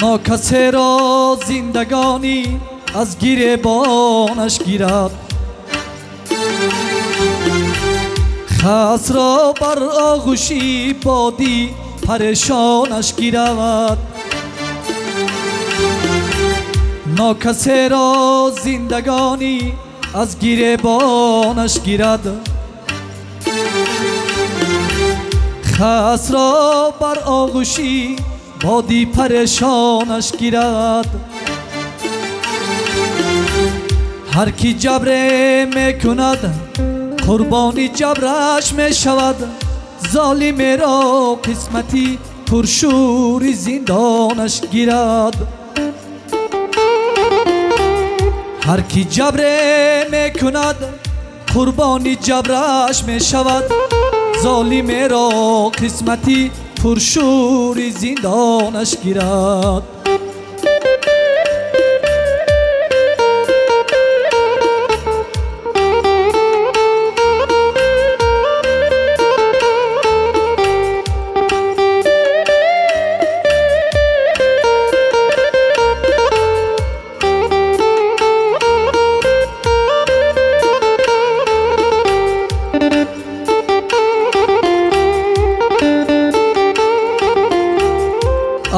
ناکسه را زندگانی از گریبانش گیرد، خس را بر آغوشی بادی پریشانش گیرد. ناکسه را زندگانی از گریبانش گیرد، خس را بر آغوشی بادی پریشانش گیرد. هر کی جبر میکند قربانی جبرش میشود، ظالم را قسمتی پرشوری زندانش گیرد. هر کی جبر میکند قربانی جبرش میشود، ظالم را قسمتی پرشوری زندانش گیرد.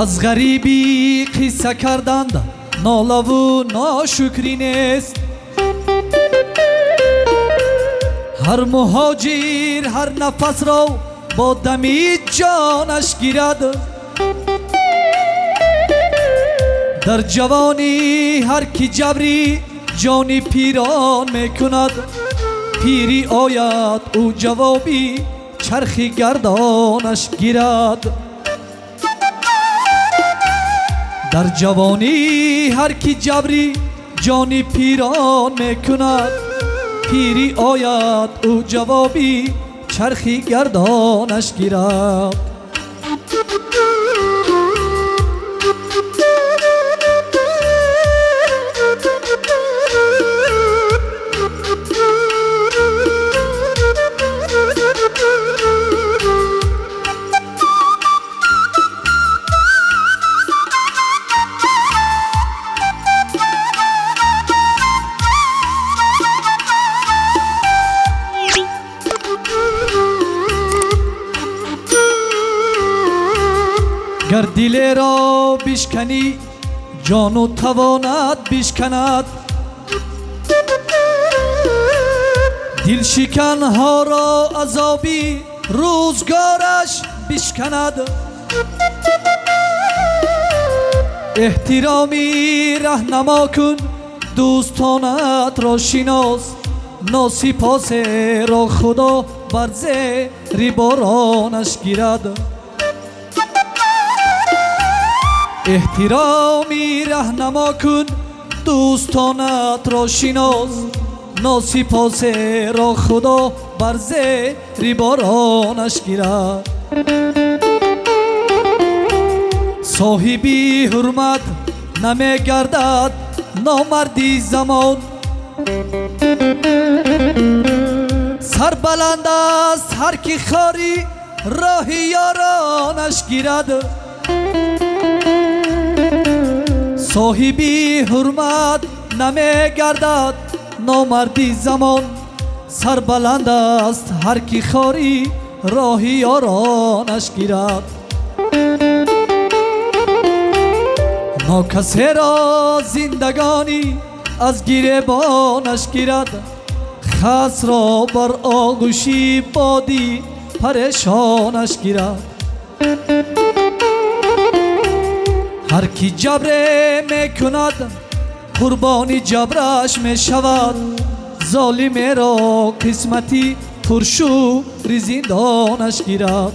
از غریبی قصه کردند ناله و ناشکری نیست، هر مهاجر هر نفس را با دمی جانش گیرد. در جوانی هر کی جبری جانی پیران میکند، پیری آید او جوابی چرخی گردانش گیرد. در جوانی هر کی جبری جانی پیران میکند، پیری آید او جوابی چرخی گردانش گیرد. گر دل را بشکنی جانو تواند بشکند، دل شکن ها را عذابی روزگارش بشکند. احترامی رهنما کن دوستانت را شناس، ناسپاس را خدا بر زیر بارانش گیرد. احترامی رهنما کن دوستانت را شناس، ناسپاس را خدا بر زیر بارانش گیرد. صاحبی حرمت نمیگردد نامردی زمان، سر بلند است هر کی خاری راه یارانش گیرد. صاحبی حرمت نمیگردد نامردی زمان، سر بلند است هر کی خاری راه یارانش گیرد. ناکسه را زندگانی از گریبانش گیرد، خس را بر آغوشی بادی پریشانش گیرد. هر کی جبر میکند قربانی جبرش میشود، ظالم را قسمتی پرشوری زندانش گیرد.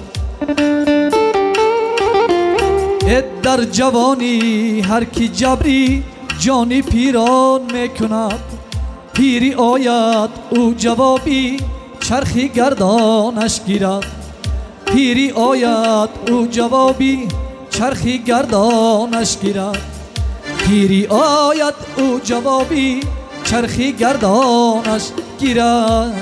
در جوانی هر کی جبری جانی پیران میکند، پیری آید او جوابی چرخی گردانش گیرد. پیری آید او جوابی چرخی گردانش گیرد. پیری آید او جوابی چرخی گردانش گیرد.